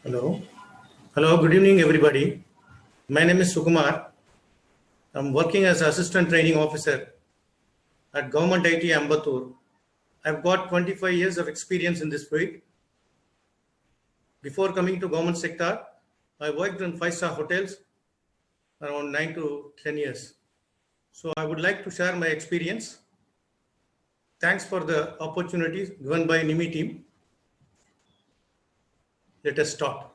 Hello. Hello, good evening, everybody. My name is Sukumar. I'm working as Assistant Training Officer at Government IT Ambattur. I've got 25 years of experience in this field. Before coming to government sector, I worked in 5-star hotels around 9 to 10 years. So I would like to share my experience. Thanks for the opportunities given by NIMI team. Let us start.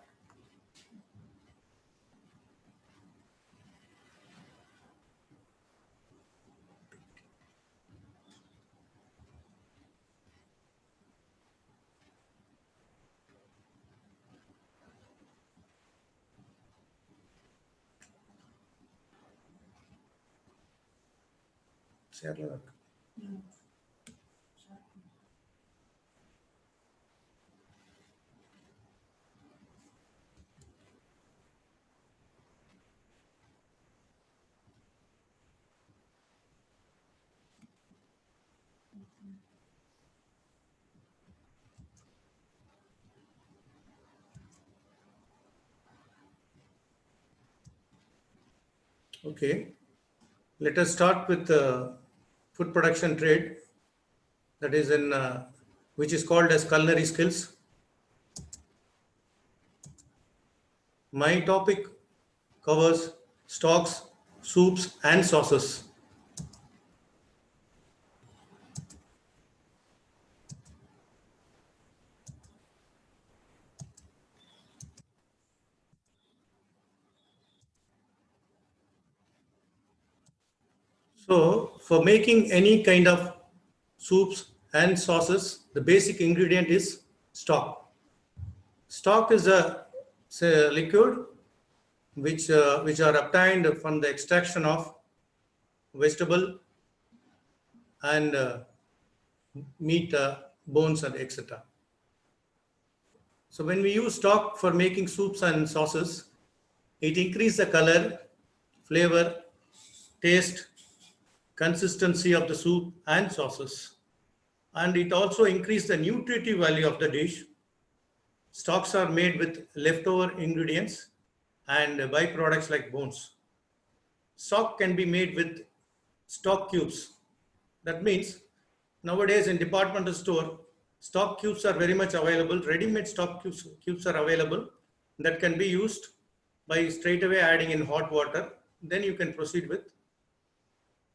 Okay, let us start with the food production trade, that is in which is called as culinary skills. My topic covers stocks, soups, and sauces. So, for making any kind of soups and sauces, the basic ingredient is stock. Stock is a liquid which are obtained from the extraction of vegetable and meat, bones, and etc. So when we use stock for making soups and sauces, it increases the color, flavor, taste, consistency of the soup and sauces. And it also increases the nutritive value of the dish. Stocks are made with leftover ingredients and byproducts like bones. Stock can be made with stock cubes. That means nowadays in departmental store, stock cubes are very much available. Ready-made stock cubes are available that can be used by straight away adding in hot water. Then you can proceed with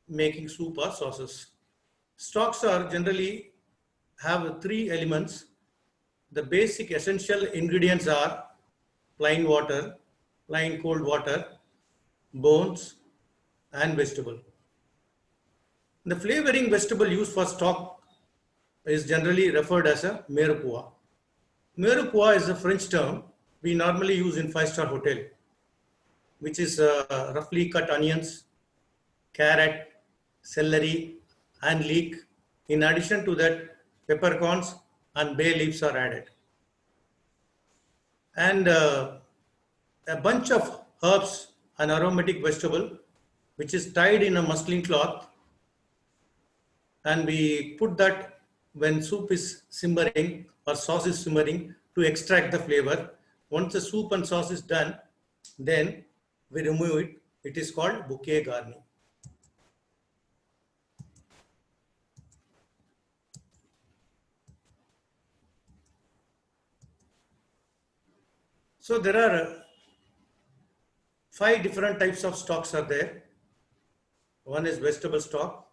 making soup or sauces. Stocks are generally have 3 elements. The basic essential ingredients are plain water, plain cold water, bones, and vegetable. The flavoring vegetable used for stock is generally referred as a mirepoix. Mirepoix is a French term we normally use in 5-star hotel, which is roughly cut onions, carrot, celery, and leek. In addition to that, peppercorns and bay leaves are added. And a bunch of herbs and aromatic vegetable, which is tied in a muslin cloth, and we put that when soup is simmering or sauce is simmering to extract the flavor. Once the soup and sauce is done, then we remove it. It is called bouquet garni. So there are 5 different types of stocks are there. One is vegetable stock.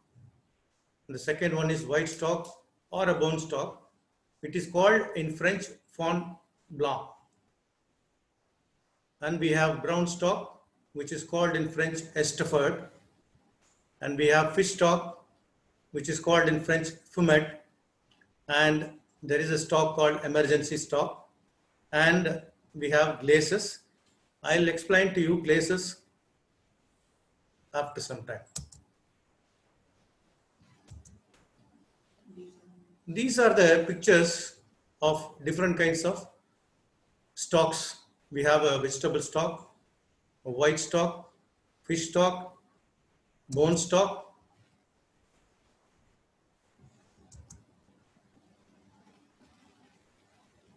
The second one is white stock or a bone stock. It is called in French fond blanc. And we have brown stock, which is called in French estafette. And we have fish stock, which is called in French fumet. And there is a stock called emergency stock. And we have glazes. I'll explain to you glazes after some time. These are the pictures of different kinds of stocks. We have a vegetable stock, a white stock, fish stock, bone stock,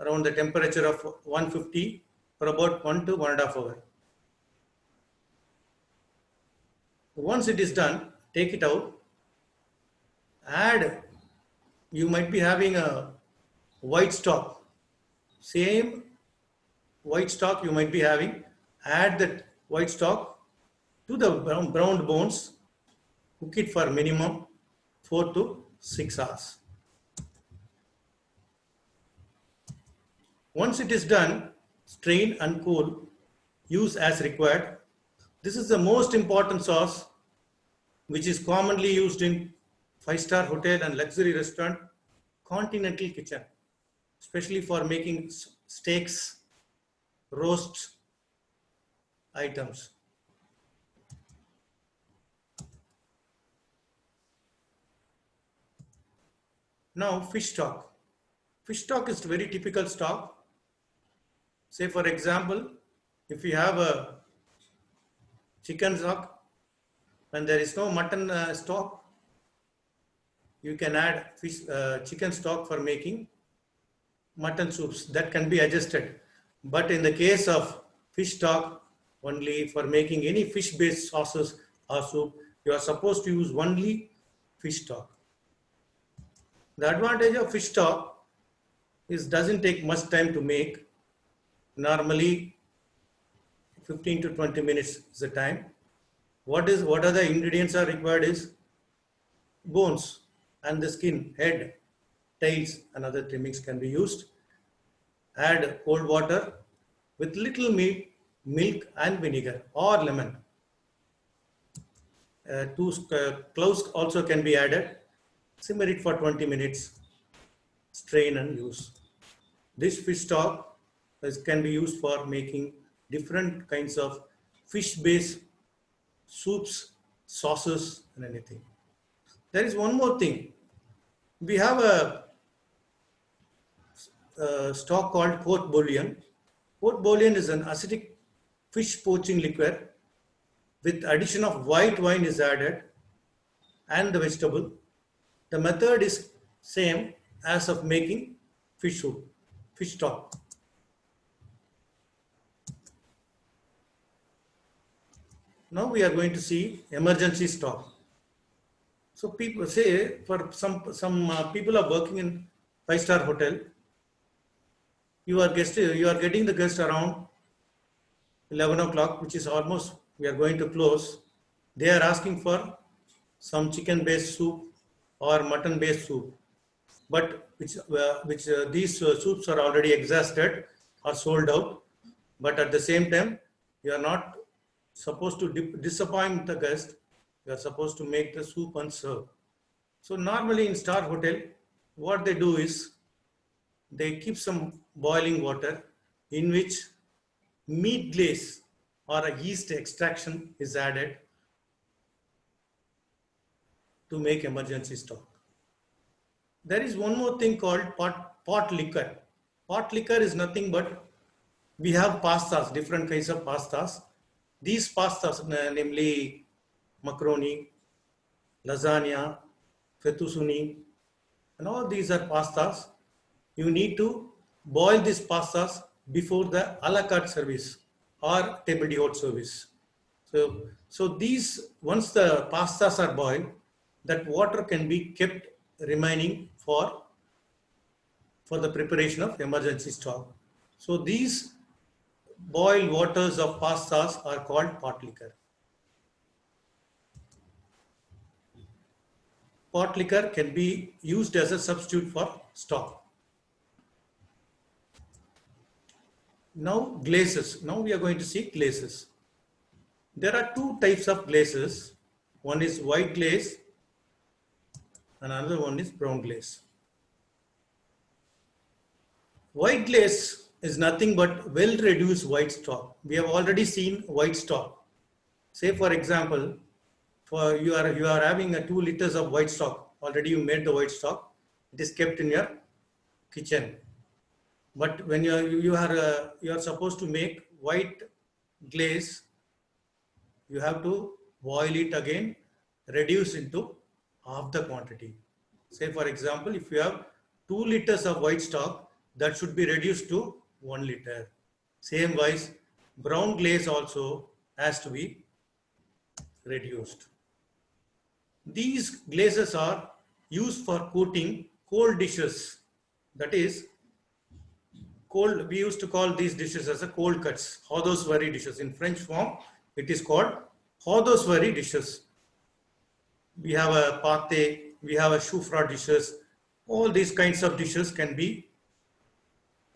around the temperature of 150 for about 1 to 1.5 hours. Once it is done, take it out, add, you might be having a white stock, same white stock you might be having, add that white stock to the browned bones, cook it for minimum 4 to 6 hours. Once it is done, strain and cool, use as required. This is the most important sauce which is commonly used in 5-star hotel and luxury restaurant, continental kitchen, especially for making steaks, roast items. Now fish stock. Fish stock is very typical stock. Say for example, if you have a chicken stock, when there is no mutton stock, you can add fish, chicken stock for making mutton soups. That can be adjusted. But in the case of fish stock, only for making any fish-based sauces or soup, you are supposed to use only fish stock. The advantage of fish stock is doesn't take much time to make. Normally 15 to 20 minutes is the time. What are the ingredients are required is bones and the skin, head, tails and other trimmings can be used. Add cold water with little meat, milk and vinegar or lemon. 2 cloves also can be added. Simmer it for 20 minutes. Strain and use. This fish stock can be used for making different kinds of fish-based soups, sauces and anything. There is one more thing. We have a stock called court bouillon. Court bouillon is an acidic fish poaching liquor with addition of white wine is added and the vegetable. The method is same as of making fish soup, fish stock. Now we are going to see emergency stock. So people say for some people are working in 5-star hotel. You are getting the guest around 11 o'clock, which is almost we are going to close. They are asking for some chicken-based soup or mutton-based soup, but these soups are already exhausted or sold out. But at the same time, you are not supposed to disappoint the guest. You are supposed to make the soup and serve. So normally in star hotel, what they do is they keep some boiling water in which meat glaze or a yeast extraction is added to make emergency stock. There is one more thing called pot liquor. Pot liquor is nothing but we have pastas, different kinds of pastas. These pastas, namely macaroni, lasagna, fettuccine, and all these are pastas. You need to boil these pastas before the a la carte service or table d'hôte service. So these, once the pastas are boiled, that water can be kept remaining for the preparation of emergency stock. So these boiled waters of pastas are called pot liquor. Pot liquor can be used as a substitute for stock. Now glazes. Now we are going to see glazes. There are two types of glazes. One is white glaze and another one is brown glaze. White glaze is nothing but well reduced white stock. We have already seen white stock. Say for example, for you are having a 2 liters of white stock. Already you made the white stock. It is kept in your kitchen. But when you are supposed to make white glaze, you have to boil it again, reduce into half the quantity. Say for example, if you have 2 liters of white stock, that should be reduced to 1 liter. Same wise, brown glaze also has to be reduced. These glazes are used for coating cold dishes. That is, cold, we used to call these dishes as a cold cuts, hors d'oeuvre dishes. In French form, it is called hors d'oeuvre dishes. We have a pâté, we have a choux-froid dishes. All these kinds of dishes can be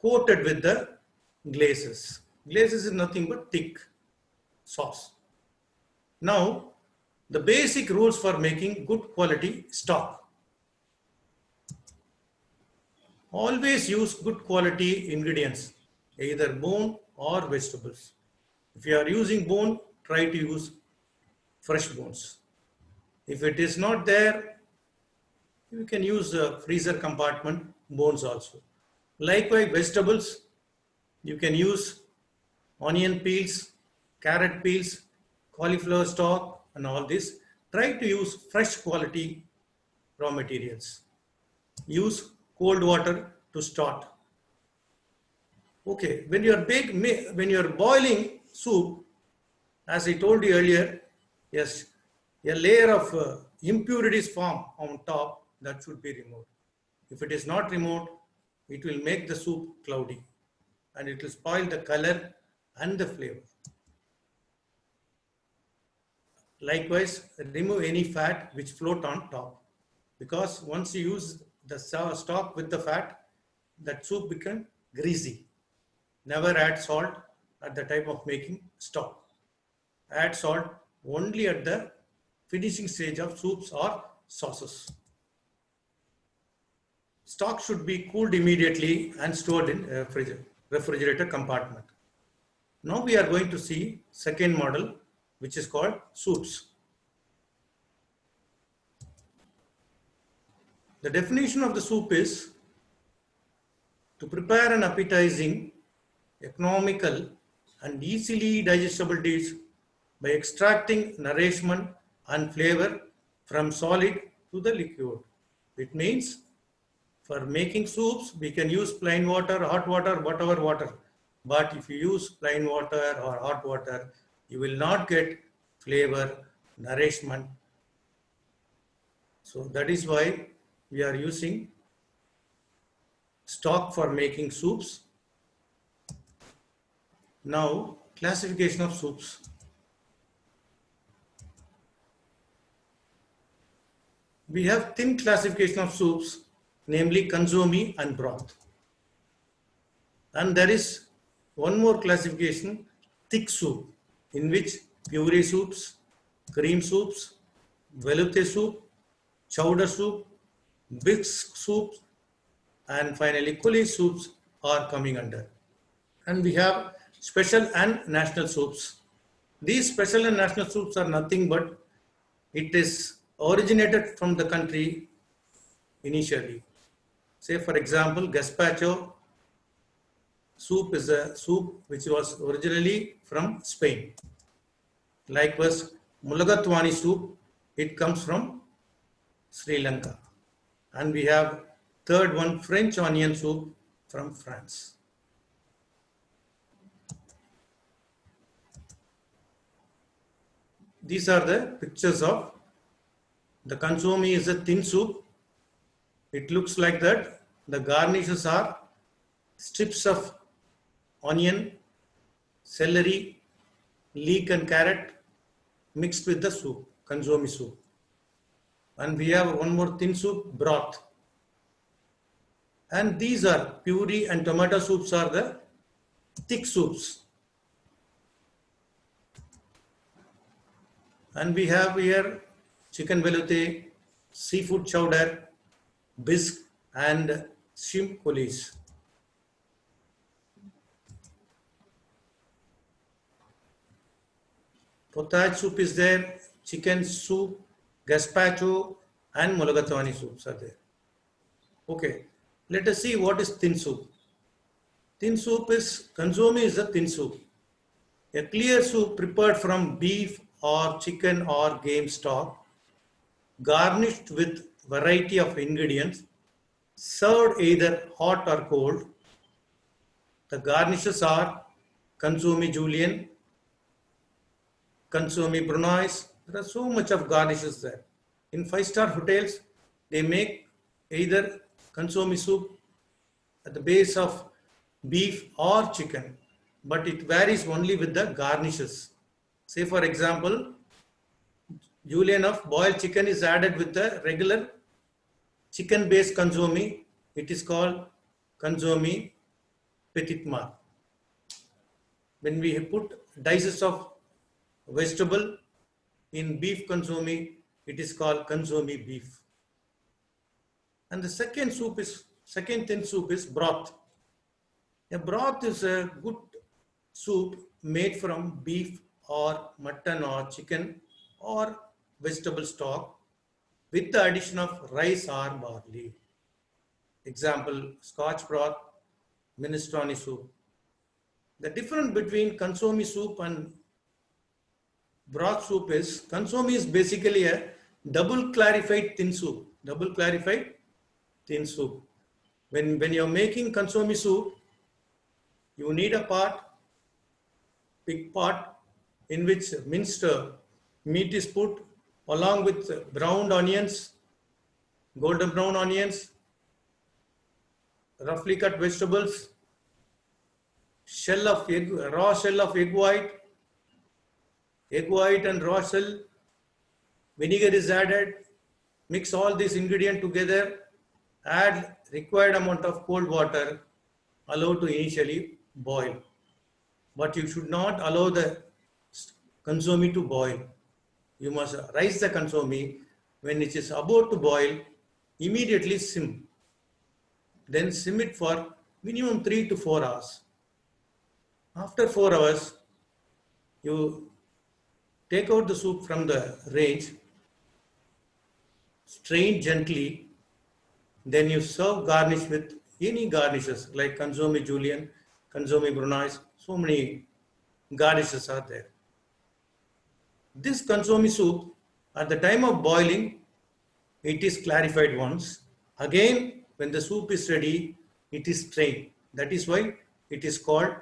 coated with the glazes. Glazes is nothing but thick sauce. Now, the basic rules for making good quality stock. Always use good quality ingredients, either bone or vegetables. If you are using bone, try to use fresh bones. If it is not there, you can use the freezer compartment bones also. Likewise, vegetables, you can use onion peels, carrot peels, cauliflower stalk, and all this. Try to use fresh quality raw materials. Use cold water to start. Okay, when you are boiling soup, as I told you earlier, yes, a layer of impurities form on top that should be removed. If it is not removed, it will make the soup cloudy and it will spoil the color and the flavor. Likewise, remove any fat which float on top, because once you use the stock with the fat, that soup becomes greasy. Never add salt at the time of making stock. Add salt only at the finishing stage of soups or sauces. Stock should be cooled immediately and stored in a refrigerator compartment. Now we are going to see second model, which is called soups. The definition of the soup is to prepare an appetizing, economical, and easily digestible dish by extracting nourishment and flavor from solid to the liquid. It means for making soups, we can use plain water, hot water, whatever water. But if you use plain water or hot water, you will not get flavor, nourishment. So that is why we are using stock for making soups. Now, classification of soups. We have thin classification of soups, namely consomme and broth. And there is one more classification, thick soup, in which puree soups, cream soups, velouté soup, chowder soup, bisque soups, and finally coulis soups are coming under. And we have special and national soups. These special and national soups are nothing but it is originated from the country initially. Say for example, gazpacho soup is a soup which was originally from Spain. Likewise, mulagathwani soup, it comes from Sri Lanka. And we have third one, French onion soup from France. These are the pictures of the consomme. Is a thin soup. It looks like that. The garnishes are strips of onion, celery, leek and carrot mixed with the soup, consomme soup. And we have one more thin soup, broth. And these are puree and tomato soups are the thick soups. And we have here chicken velouté, seafood chowder, bisque and shrimp coulis. Potage soup is there, chicken soup, gazpacho and mulagathwani soups are there. Okay, let us see what is thin soup. Thin soup is, consomme is a thin soup. A clear soup prepared from beef or chicken or game stock, garnished with variety of ingredients, served either hot or cold, The garnishes are Consommi Julienne, Consommi Brunoise. There are so much of garnishes there. In five-star hotels, they make either Consommi soup at the base of beef or chicken, but it varies only with the garnishes. Say for example, julienne of boiled chicken is added with the regular chicken based consommi. It is called consommi petit mar. When we put dices of vegetable in beef consommi, it is called consommi beef. And the second thin soup is broth. A broth is a good soup made from beef or mutton or chicken or vegetable stock with the addition of rice or barley. Example, Scotch broth, minestrone soup. The difference between consommi soup and broth soup is, consommi is basically a double clarified thin soup. Double clarified thin soup. When you're making consommi soup, you need a big pot in which minced meat is put along with browned onions, golden brown onions, roughly cut vegetables, raw shell of egg white and raw shell, vinegar is added, mix all these ingredients together, add required amount of cold water, allow to initially boil. But you should not allow the consommi to boil. You must raise the consommi. When it is about to boil, immediately sim. Then sim it for minimum 3 to 4 hours. After 4 hours, you take out the soup from the range, strain gently, then you serve garnish with any garnishes like consommi julienne, consommi brunoise, so many garnishes are there. This consommi soup, at the time of boiling, it is clarified once. Again, when the soup is ready, it is strained. That is why it is called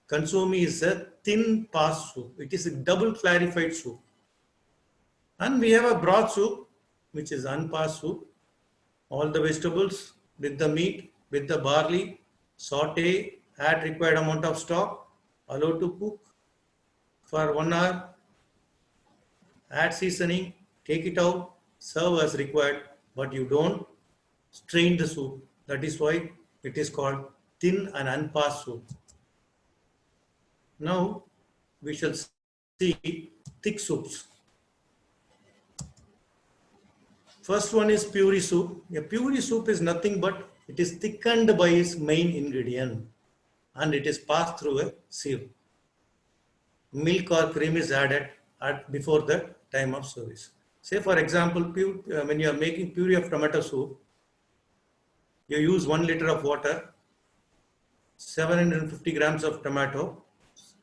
consommi is a thin pass soup. It is a double clarified soup. And we have a broth soup, which is unpassed soup. All the vegetables with the meat, with the barley, saute, add required amount of stock, allow to cook for 1 hour, add seasoning, take it out, serve as required, but you don't strain the soup. That is why it is called thin and unpassed soup. Now we shall see thick soups. First one is puri soup. A puri soup is nothing but it is thickened by its main ingredient and it is passed through a sieve. Milk or cream is added before the time of service. Say for example, when you are making puree of tomato soup, you use 1 liter of water, 750 grams of tomato,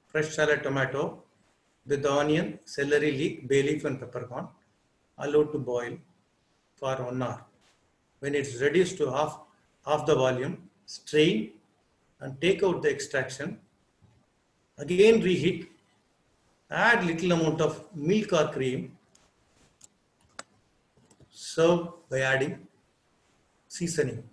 fresh salad tomato with the onion, celery leek, bay leaf and peppercorn, allowed to boil for 1 hour. When it's reduced to half the volume, strain and take out the extraction. Again reheat, add little amount of milk or cream, serve by adding seasoning.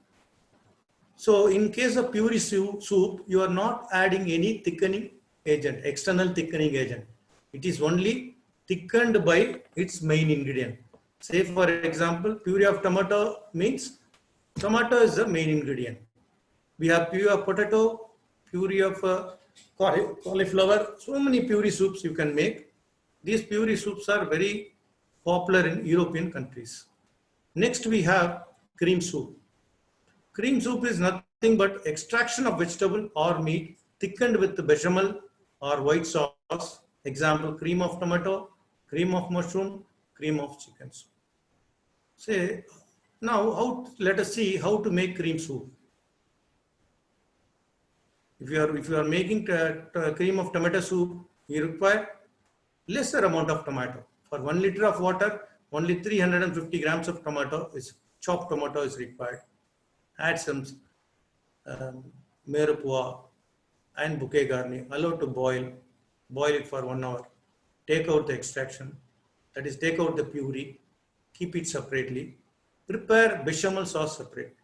So in case of puri soup, you are not adding any thickening agent, external thickening agent. It is only thickened by its main ingredient. Say for example, puree of tomato means tomato is the main ingredient. We have puree of potato, puree of cauliflower, so many puree soups you can make. These puree soups are very popular in European countries. Next we have cream soup. Cream soup is nothing but extraction of vegetable or meat thickened with bechamel or white sauce. Example, cream of tomato, cream of mushroom, cream of chicken soup. Say, now let us see how to make cream soup. If you are making cream of tomato soup, you require lesser amount of tomato. For 1 liter of water, only 350 grams of chopped tomato is required. Add some merupua, and bouquet garni. Allow to boil it for 1 hour. Take out the extraction, that is take out the puree, keep it separately. Prepare bechamel sauce separate.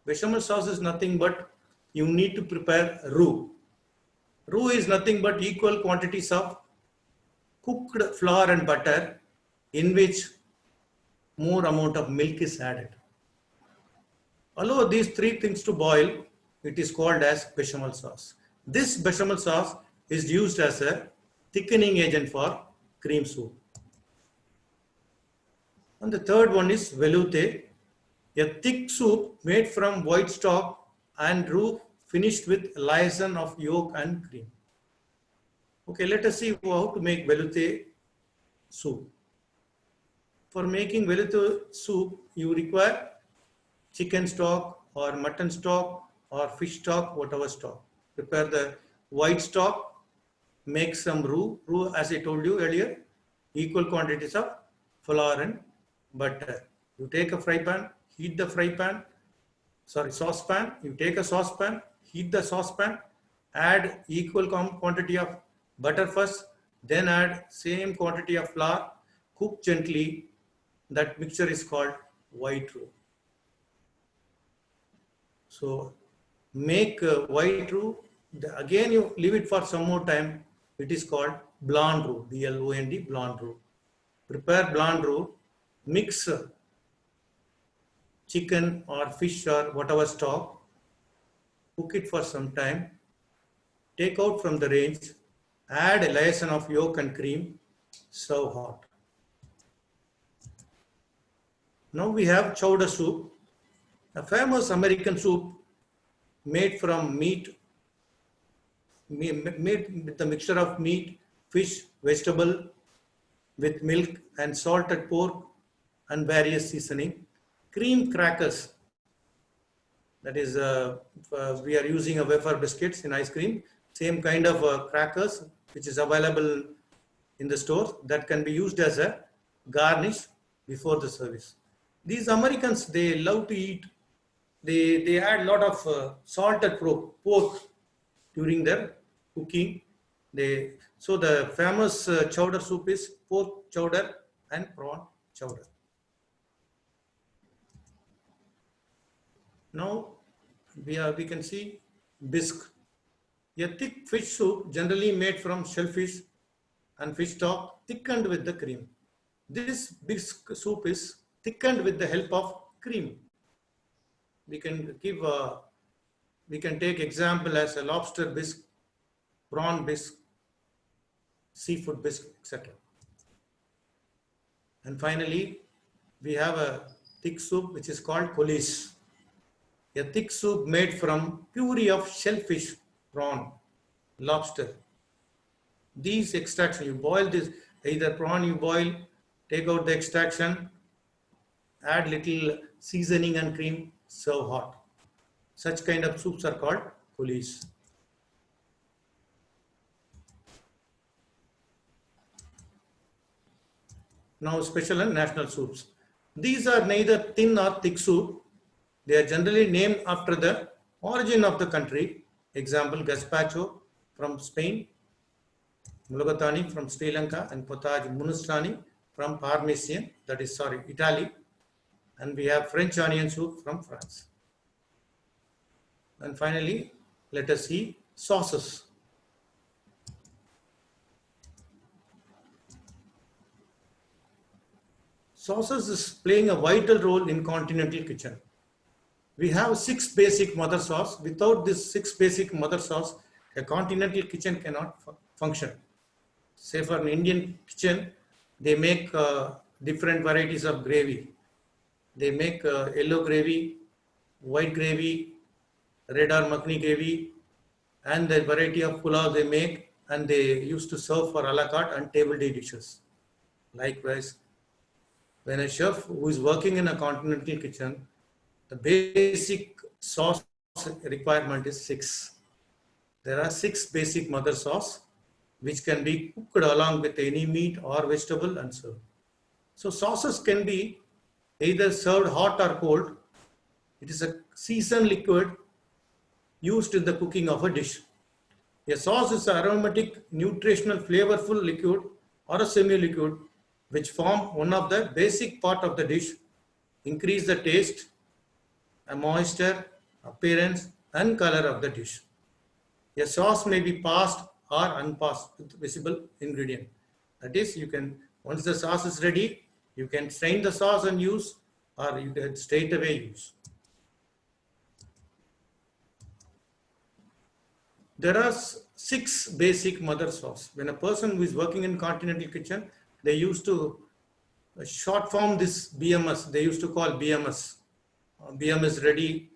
Bechamel sauce is nothing but you need to prepare roux. Roux is nothing but equal quantities of cooked flour and butter in which more amount of milk is added. Allow these three things to boil. It is called as bechamel sauce. This bechamel sauce is used as a thickening agent for cream soup. And the third one is velouté, a thick soup made from white stock and roux finished with liaison of yolk and cream. Okay, let us see how to make velouté soup. For making velouté soup, you require chicken stock or mutton stock or fish stock, whatever stock. Prepare the white stock, make some roux. Roux, as I told you earlier, equal quantities of flour and butter. You take a fry pan, heat the saucepan. You take a saucepan, heat the saucepan, add equal quantity of butter first, then add same quantity of flour, cook gently. That mixture is called white roux. So make white roux. Again, you leave it for some more time. It is called blanc roux, B-L-O-N-D, blanc roux. Prepare blanc roux, mix chicken or fish or whatever stock, cook it for some time, take out from the range, add a liaison of yolk and cream, serve hot. Now we have chowder soup, a famous American soup made from made with the mixture of meat, fish, vegetable, with milk and salted pork and various seasoning. Cream crackers, that is we are using a wafer biscuits in ice cream, same kind of crackers which is available in the store that can be used as a garnish before the service. These Americans, they love to eat, they add a lot of salted pork during their cooking. So the famous chowder soup is pork chowder and prawn chowder. Now we can see bisque, a thick fish soup generally made from shellfish and fish stock thickened with the cream. This bisque soup is thickened with the help of cream. We can take example as a lobster bisque, prawn bisque, seafood bisque, etc. And finally, we have a thick soup which is called coulis, a thick soup made from puree of shellfish, prawn, lobster. These extraction, you boil this, either prawn you boil, take out the extraction, add little seasoning and cream, serve hot. Such kind of soups are called coulis. Now special and national soups. These are neither thin nor thick soup. They are generally named after the origin of the country. Example, gazpacho from Spain, mulligatawny from Sri Lanka, and potage munistani from Parmesan, Italy. And we have French onion soup from France. And finally, let us see sauces. Sauces is playing a vital role in continental kitchen. We have 6 basic mother sauce. Without this 6 basic mother sauce, a continental kitchen cannot function. Say for an Indian kitchen, they make different varieties of gravy. They make yellow gravy, white gravy, red or makhani gravy, and the variety of pulao they make, and they used to serve for a la carte and table day dishes. Likewise, when a chef who is working in a continental kitchen, the basic sauce requirement is 6. There are 6 basic mother sauce which can be cooked along with any meat or vegetable and served. So sauces can be either served hot or cold. It is a seasoned liquid used in the cooking of a dish. A sauce is an aromatic, nutritional, flavorful liquid or a semi-liquid which form one of the basic part of the dish, increase the taste, a moisture, appearance and color of the dish. A sauce may be passed or unpassed with visible ingredient. That is, you can, once the sauce is ready, you can strain the sauce and use, or you can straight away use. There are 6 basic mother sauce. When a person who is working in continental kitchen, they used to short form this BMS. They used to call BMS. BMS ready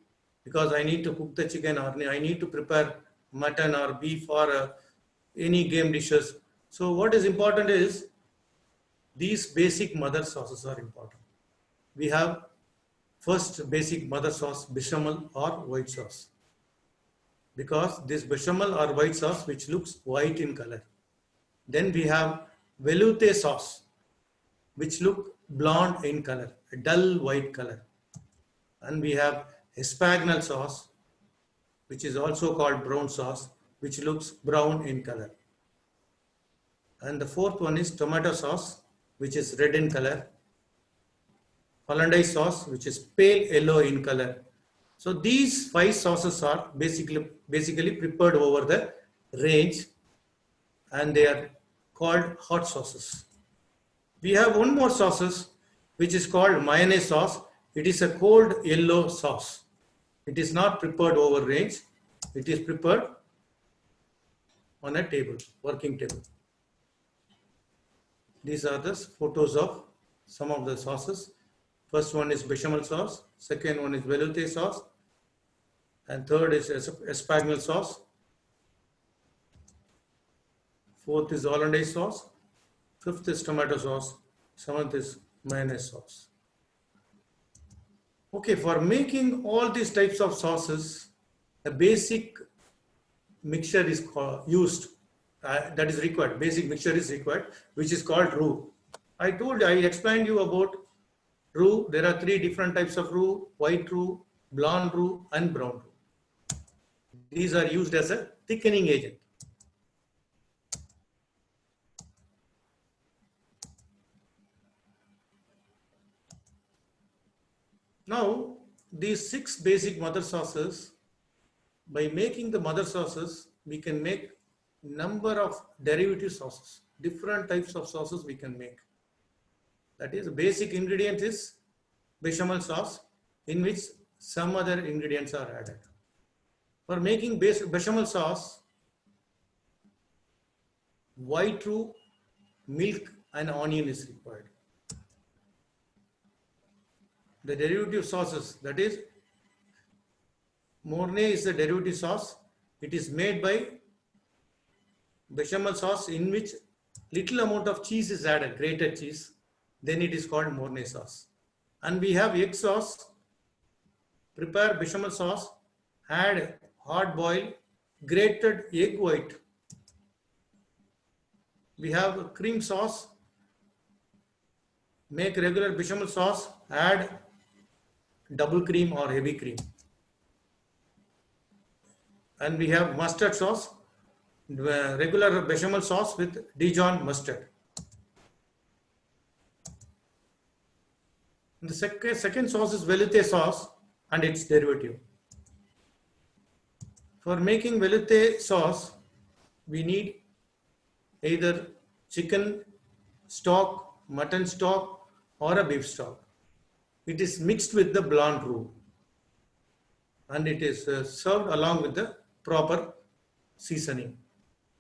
because I need to cook the chicken or I need to prepare mutton or beef or any game dishes. So what is important is these basic mother sauces are important. We have first basic mother sauce, bechamel or white sauce, because this bechamel or white sauce which looks white in color. Then we have velouté sauce which look blonde in color, a dull white color. And we have espagnole sauce which is also called brown sauce, which looks brown in color. And the fourth one is tomato sauce, which is red in color. Hollandaise sauce, which is pale yellow in color. So these 5 sauces are basically prepared over the range, and they are called hot sauces. We have one more sauces which is called mayonnaise sauce. It is a cold yellow sauce. It is not prepared over range. It is prepared on a table, working table. These are the photos of some of the sauces. First one is bechamel sauce. Second one is velouté sauce. And third is espagnole sauce. Fourth is hollandaise sauce. Fifth is tomato sauce. Seventh is mayonnaise sauce. Okay, for making all these types of sauces, a basic mixture is used, that is required. Basic mixture is required, which is called roux. I explained you about roux. There are 3 different types of roux: white roux, blonde roux, and brown roux. These are used as a thickening agent. Now, these 6 basic mother sauces, by making the mother sauces, we can make number of derivative sauces, different types of sauces we can make. That is, the basic ingredient is bechamel sauce, in which some other ingredients are added. For making bechamel sauce, white roux, milk and onion is required. The derivative sauces, that is, Mornay is the derivative sauce. It is made by bechamel sauce in which little amount of cheese is added, grated cheese. Then it is called Mornay sauce. And we have egg sauce. Prepare bechamel sauce, add hard boiled grated egg white. We have cream sauce. Make regular bechamel sauce, add double cream or heavy cream. And we have mustard sauce, regular bechamel sauce with Dijon mustard. And the second sauce is velouté sauce and its derivative. For making velouté sauce, we need either chicken stock, mutton stock, or a beef stock. It is mixed with the blonde roux, and it is served along with the proper seasoning.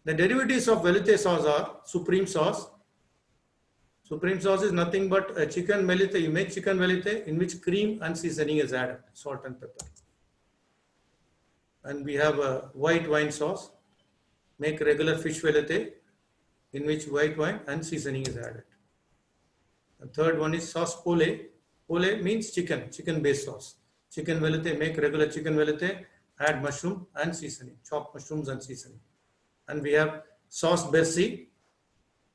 The derivatives of velouté sauce are supreme sauce. Supreme sauce is nothing but a chicken velouté. You make chicken velouté in which cream and seasoning is added, salt and pepper. And we have a white wine sauce. Make regular fish velouté in which white wine and seasoning is added. The third one is sauce pole. Pole means chicken based sauce. Chicken velouté, make regular chicken velouté, add mushroom and seasoning, chopped mushrooms and seasoning. And we have sauce Bercy.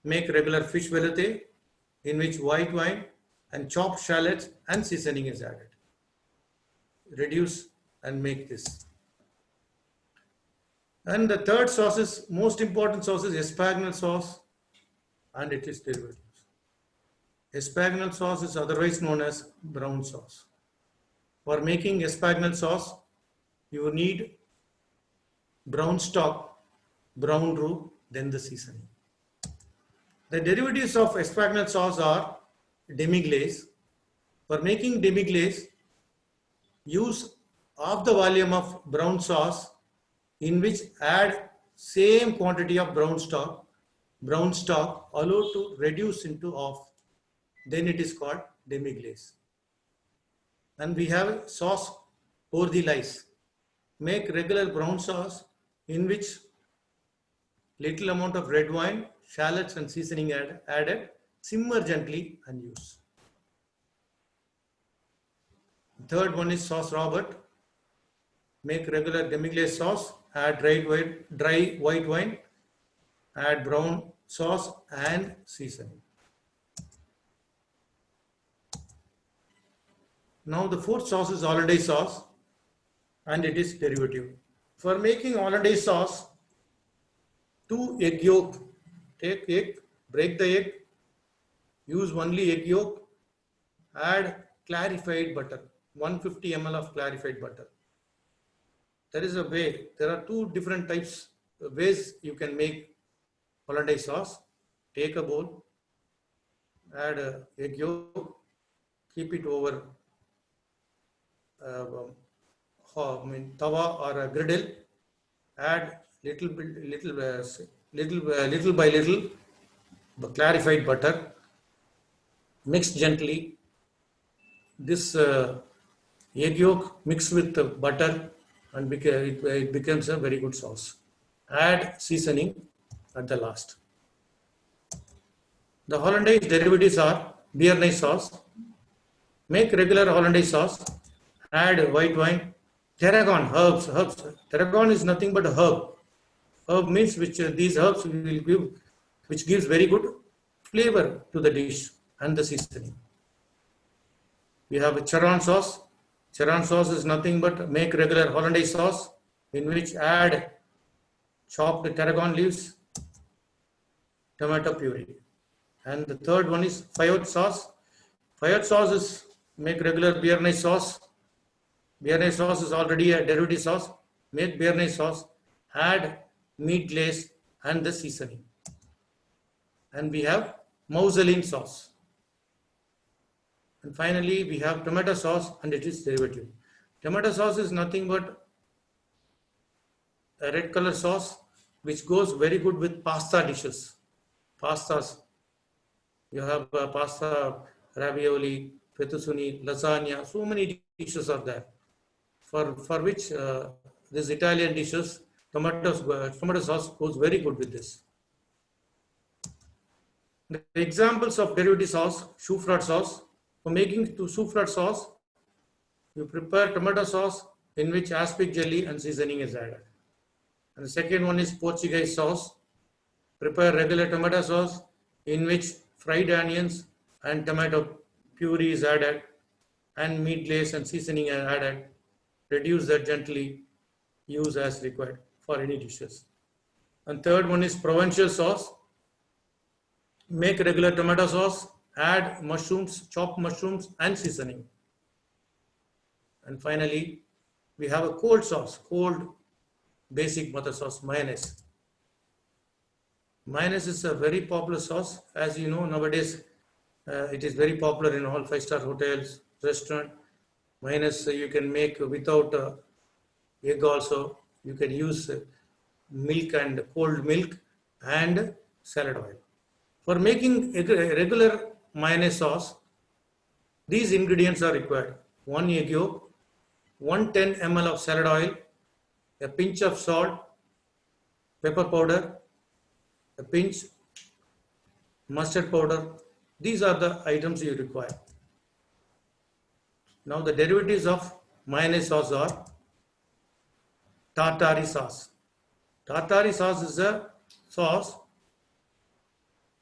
Make regular fish velouté in which white wine and chopped shallots and seasoning is added. Reduce and make this. And the third sauce is most important sauce is espagnole sauce and it is derivatives. Espagnole sauce is otherwise known as brown sauce. For making espagnole sauce, you need brown stock, brown roux, then the seasoning. The derivatives of espagnole sauce are demi-glace. For making demi-glace, use half the volume of brown sauce in which add same quantity of brown stock allowed to reduce into half. Then it is called demi-glace. And we have sauce pour the lice. Make regular brown sauce in which little amount of red wine, shallots and seasoning added, simmer gently and use. Third one is sauce Robert. Make regular demi-glace sauce, add dry white wine, add brown sauce and seasoning. Now the fourth sauce is hollandaise sauce and it is derivative. For making hollandaise sauce, 2 egg yolk, take egg, break the egg, use only egg yolk, add clarified butter, 150 ml of clarified butter. There is a way, there are two different types, ways you can make hollandaise sauce. Take a bowl, add egg yolk, keep it over tawa or a griddle, add little by little clarified butter, mix gently. This egg yolk mixed with the butter and it becomes a very good sauce. Add seasoning at the last. The hollandaise derivatives are Béarnaise sauce. Make regular hollandaise sauce. Add white wine, tarragon, herbs. Tarragon is nothing but a herb. Herb means these herbs will give, which gives very good flavor to the dish and the seasoning. We have a Charon sauce. Charon sauce is nothing but make regular hollandaise sauce in which add chopped tarragon leaves, tomato puree. And the third one is Fayot sauce. Fayot sauce is make regular Béarnaise sauce. Béarnaise sauce is already a derivative sauce. Make Béarnaise sauce, add meat glaze and the seasoning. And we have mousseline sauce. And finally, we have tomato sauce and it is derivative. Tomato sauce is nothing but a red color sauce which goes very good with pasta dishes. Pastas. You have pasta, ravioli, fettuccine, lasagna, so many dishes are there. For which these Italian dishes, tomato sauce goes very good with this. The examples of derivative sauce, choux-froid sauce. For making choux-froid sauce, you prepare tomato sauce in which aspic jelly and seasoning is added. And the second one is Portuguese sauce. Prepare regular tomato sauce in which fried onions and tomato puree is added and meat glaze and seasoning are added. Reduce that gently, use as required for any dishes. And third one is Provençal sauce. Make regular tomato sauce, add mushrooms, chopped mushrooms and seasoning. And finally, we have a cold sauce, cold basic butter sauce, mayonnaise. Mayonnaise is a very popular sauce. As you know, nowadays it is very popular in all 5-star hotels, restaurant. Mayonnaise you can make without egg also. You can use milk and cold milk and salad oil. For making a regular mayonnaise sauce, these ingredients are required. 1 egg yolk, 110 ml of salad oil, a pinch of salt, pepper powder, a pinch mustard powder. These are the items you require. Now the derivatives of mayonnaise sauce are tartare sauce. Tartare sauce is a sauce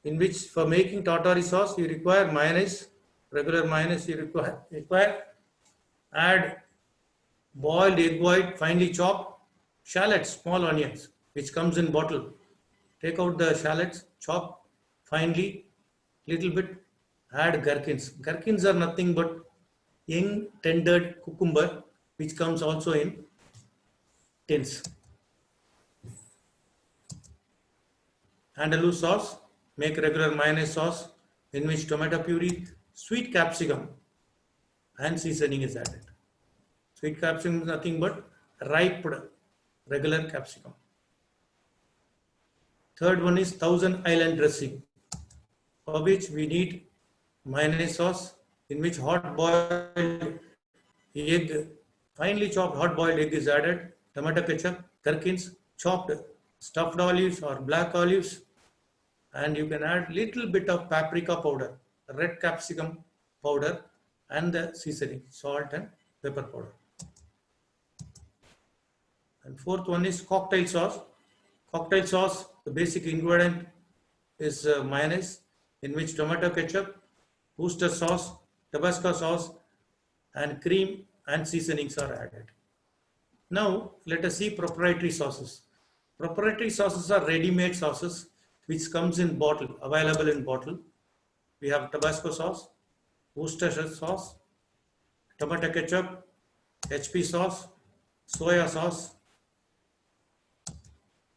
in which for making tartare sauce you require mayonnaise, regular mayonnaise you require. Add boiled egg white finely chopped, shallots, small onions, which comes in bottle. Take out the shallots, chop finely, little bit, add gherkins. Gherkins are nothing but young tendered cucumber, which comes also in tins. Andalou sauce, make regular mayonnaise sauce in which tomato puree, sweet capsicum and seasoning is added. Sweet capsicum is nothing but ripe regular capsicum. Third one is Thousand Island dressing, for which we need mayonnaise sauce in which hot boiled egg, finely chopped hot boiled egg is added, tomato ketchup, gherkins, chopped stuffed olives or black olives, and you can add little bit of paprika powder, red capsicum powder, and the seasoning, salt and pepper powder. And fourth one is cocktail sauce. Cocktail sauce, the basic ingredient is mayonnaise, in which tomato ketchup, Worcester sauce, Tabasco sauce, and cream and seasonings are added. Now let us see proprietary sauces. Proprietary sauces are ready-made sauces which comes in bottle, available in bottle. We have Tabasco sauce, Worcestershire sauce, tomato ketchup, HP sauce, soya sauce.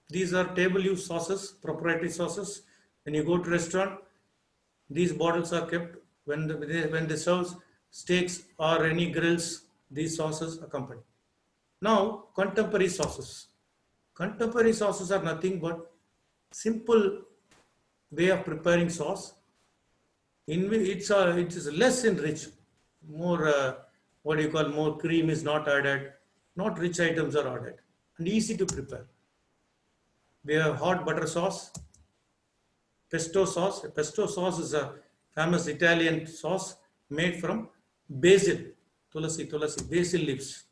These are table use sauces, proprietary sauces. When you go to restaurant, these bottles are kept when they serve steaks or any grills, these sauces accompany. Now, contemporary sauces. Contemporary sauces are nothing but simple way of preparing sauce. In which it is less enriched, more what do you call, more cream is not added, not rich items are added, and easy to prepare. We have hot butter sauce, pesto sauce. Pesto sauce is a famous Italian sauce made from basil, tulasi, basil leaves.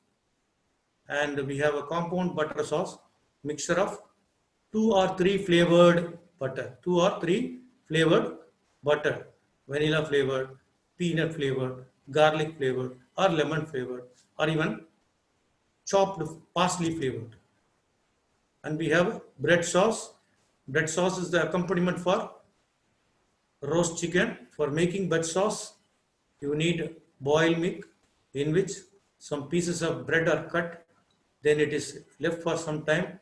And we have a compound butter sauce, mixture of 2 or 3 flavored butter, vanilla flavored, peanut flavored, garlic flavored, or lemon flavored, or even chopped parsley flavored. And we have bread sauce. Bread sauce is the accompaniment for roast chicken. For making bread sauce, you need boiled milk in which some pieces of bread are cut. Then it is left for some time.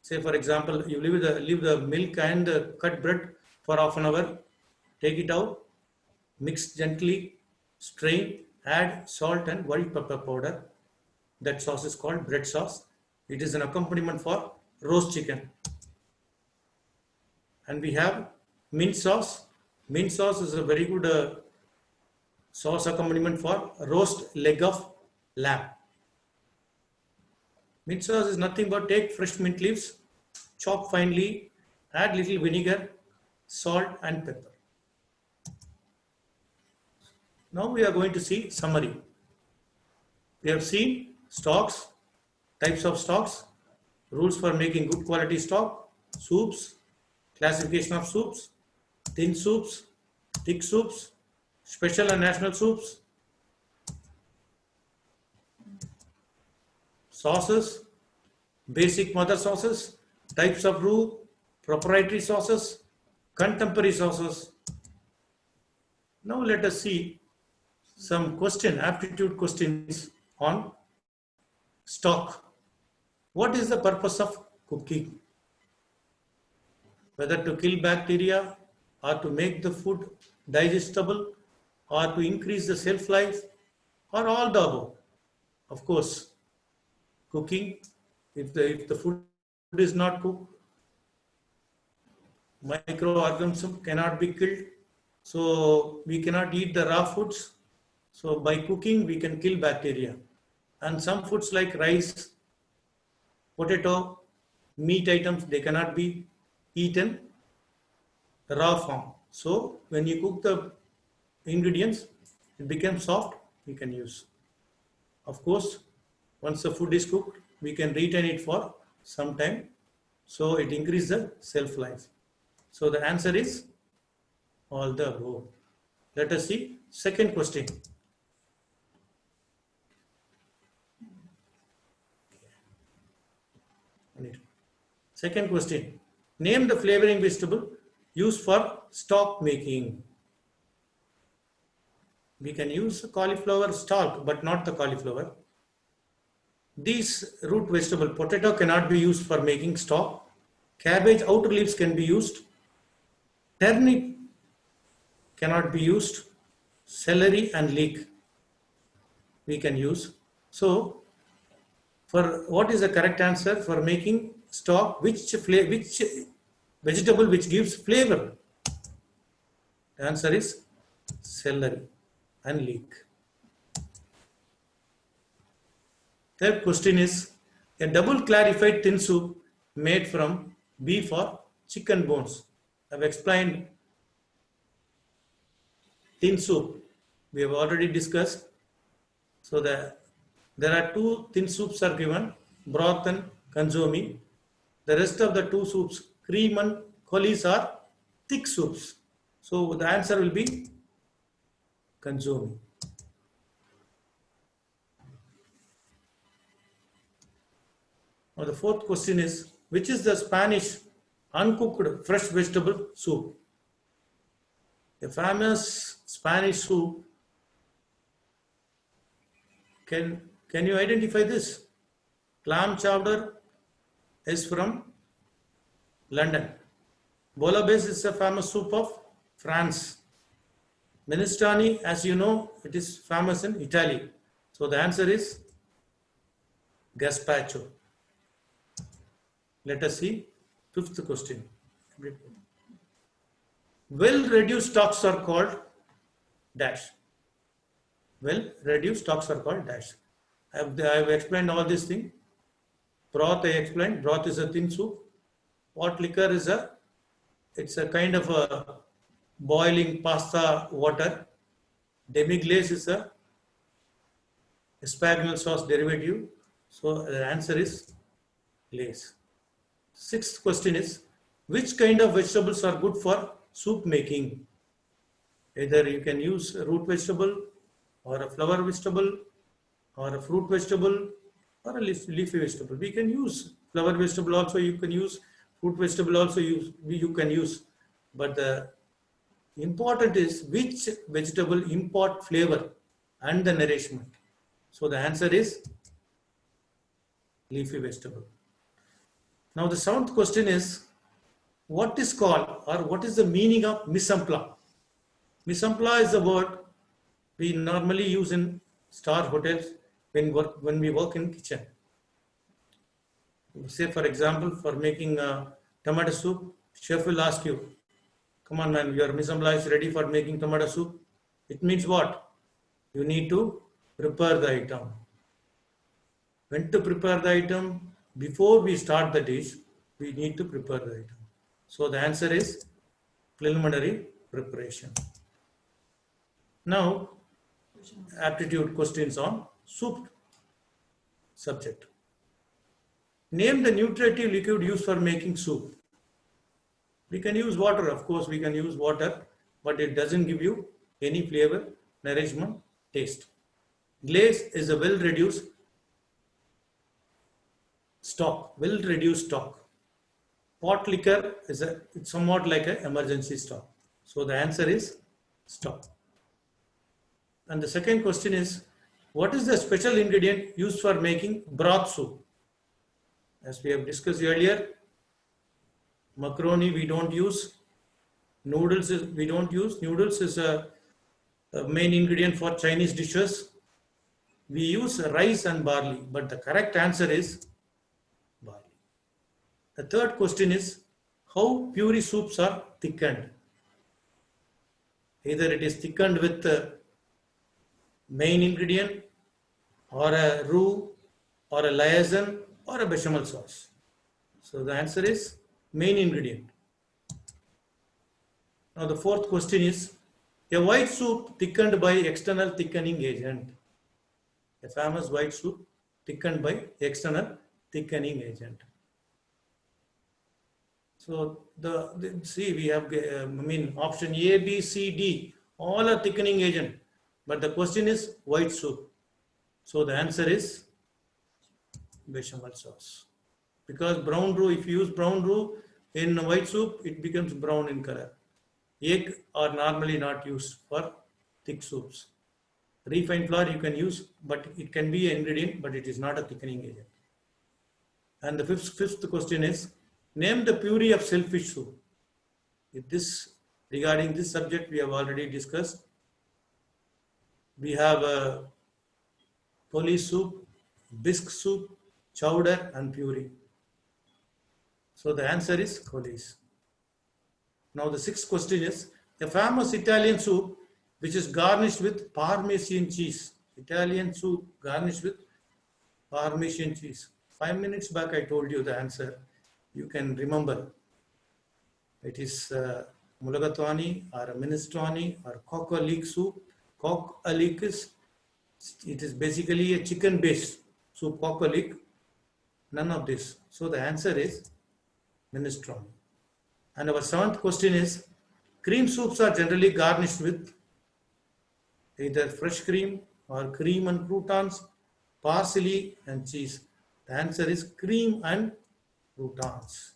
Say for example, you leave the milk and the cut bread for half an hour. Take it out, mix gently, strain, add salt and white pepper powder. That sauce is called bread sauce. It is an accompaniment for roast chicken. And we have mint sauce. Mint sauce is a very good sauce accompaniment for roast leg of lamb. Mint sauce is nothing but take fresh mint leaves, chop finely, add little vinegar, salt and pepper. Now we are going to see summary. We have seen stocks, types of stocks, rules for making good quality stock, soups, classification of soups, thin soups, thick soups, special and national soups, sauces, basic mother sauces, types of roux, proprietary sauces, contemporary sauces. Now let us see some aptitude questions on stock. What is the purpose of cooking? Whether to kill bacteria or to make the food digestible or to increase the shelf life or all the above. Of course, cooking, if the food is not cooked, microorganisms cannot be killed. So we cannot eat the raw foods. So by cooking, we can kill bacteria. And some foods like rice, potato, meat items, they cannot be eaten raw form. So when you cook the ingredients, it becomes soft, we can use. Of course, once the food is cooked, we can retain it for some time. So it increases the shelf life. So the answer is all the above. Let us see second question. minute. Second question. Name the flavoring vegetable used for stock making. We can use cauliflower stalk, but not the cauliflower. These root vegetable, potato cannot be used for making stock. Cabbage outer leaves can be used. Turnip cannot be used. Celery and leek we can use. So, for what is the correct answer for making stock? Which vegetable which gives flavor? The answer is celery and leek. Third question is a double clarified thin soup made from beef or chicken bones. I have explained thin soup. We have already discussed. So there are two thin soups are given, broth and consomme. The rest of the two soups, cream and colis, are thick soups. So the answer will be consomme. Now the fourth question is, which is the Spanish uncooked fresh vegetable soup? A famous Spanish soup. Can you identify this? Clam chowder is from London. Bolognese is a famous soup of France. Minestrone, as you know, it is famous in Italy. So the answer is gazpacho. Let us see fifth question. Well-reduced stocks are called dash. Well-reduced stocks are called dash. I have explained all these things. Broth I explained. Broth is a thin soup. Pot liquor is it's a kind of a boiling pasta water. Demi-glace is a espagnole sauce derivative. So the answer is glaze. Sixth question is, which kind of vegetables are good for soup making? Either you can use a root vegetable or a flower vegetable or a fruit vegetable or a leafy vegetable. We can use flower vegetable also, you can use fruit vegetable also, you can use. But the important is which vegetable impart flavor and the nourishment. So the answer is leafy vegetable. Now the seventh question is, what is called or what is the meaning of mise en place? Mise en place is a word we normally use in star hotels when we work in kitchen. Say for example, for making tomato soup, chef will ask you, come on man, your mise en place is ready for making tomato soup. It means what? You need to prepare the item. When to prepare the item? Before we start the dish, we need to prepare the item. So the answer is preliminary preparation. Now, aptitude questions on soup subject. Name the nutritive liquid used for making soup. We can use water, of course, we can use water, but it doesn't give you any flavor, nourishment, taste. Glaze is a well-reduced stock, well-reduced stock. Pot liquor is it's somewhat like an emergency stock. So the answer is stock. And the second question is, what is the special ingredient used for making broth soup? As we have discussed earlier, macaroni we don't use, noodles we don't use. Noodles is a main ingredient for Chinese dishes. We use rice and barley, but the correct answer is barley. The third question is, how puree soups are thickened? Either it is thickened with main ingredient or a roux or a liaison or a bechamel sauce. So the answer is main ingredient. Now the fourth question is, a white soup thickened by external thickening agent. A famous white soup thickened by external thickening agent. So see, we have option A, B, C, D, all are thickening agent, but the question is white soup. So the answer is bechamel sauce. because brown roux, if you use brown roux in white soup, it becomes brown in color. Egg are normally not used for thick soups. Refined flour you can use, but it can be an ingredient, but it is not a thickening agent. And the fifth question is, name the puree of shellfish soup. Regarding this subject, we have already discussed. We have a police soup, bisque soup, chowder, and puree. So the answer is Colis. Now the sixth question is, a famous Italian soup which is garnished with Parmesan cheese. Italian soup garnished with Parmesan cheese. 5 minutes back I told you the answer. You can remember. It is mulligatawny or minestrone or coq au leek soup. Coq au leek it is basically a chicken based soup. Coq au leek, none of this. So the answer is minestrone. And our seventh question is, cream soups are generally garnished with either fresh cream or cream and croutons, parsley and cheese. The answer is cream and croutons.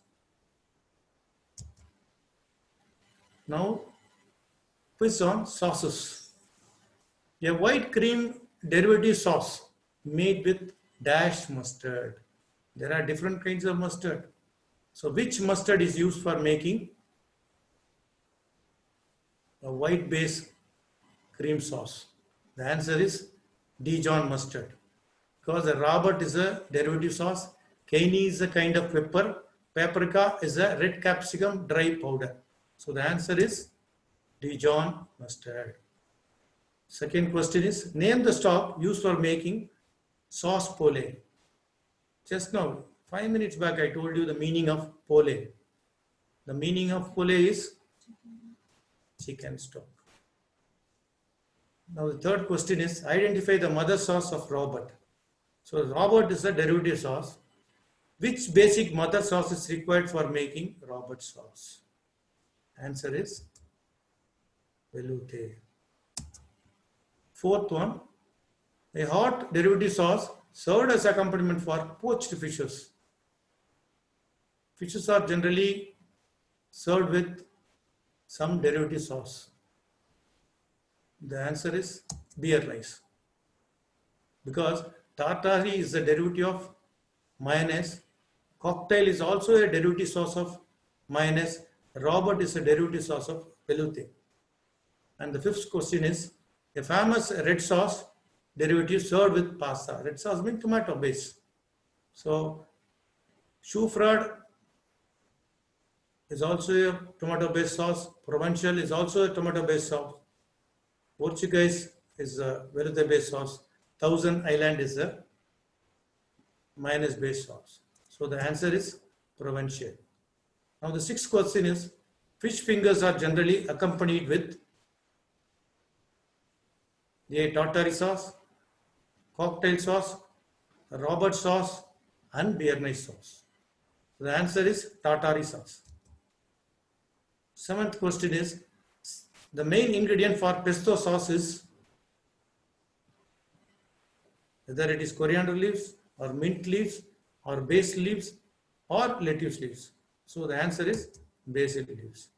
Now, quiz on sauces. A white cream derivative sauce made with dash mustard. There are different kinds of mustard. So which mustard is used for making a white base cream sauce? The answer is Dijon mustard. Because the Robert is a derivative sauce, Cayenne is a kind of pepper, paprika is a red capsicum dry powder. So the answer is Dijon mustard. Second question is, name the stock used for making sauce pole. Just now, 5 minutes back, I told you the meaning of pole. The meaning of pole is chicken stock. Now the third question is, identify the mother sauce of Robert. So Robert is a derivative sauce. Which basic mother sauce is required for making Robert sauce? Answer is velouté. Fourth one, a hot derivative sauce served as accompaniment for poached fishes. Fishes are generally served with some derivative sauce. The answer is beer rice. Because tartare is a derivative of mayonnaise. Cocktail is also a derivative sauce of mayonnaise. Robert is a derivative sauce of velouté. And the fifth question is, a famous red sauce derivative served with pasta. Red sauce means tomato base. So Choufrade is also a tomato based sauce. Provençal is also a tomato based sauce. Portuguese is a velouté based sauce. Thousand Island is a mayonnaise based sauce. So the answer is Provençal. Now the sixth question is, fish fingers are generally accompanied with a tartare sauce, cocktail sauce, Robert sauce, and béarnaise sauce. So the answer is tartare sauce. Seventh question is, the main ingredient for pesto sauce is whether it is coriander leaves or mint leaves or basil leaves or lettuce leaves. So the answer is basil leaves.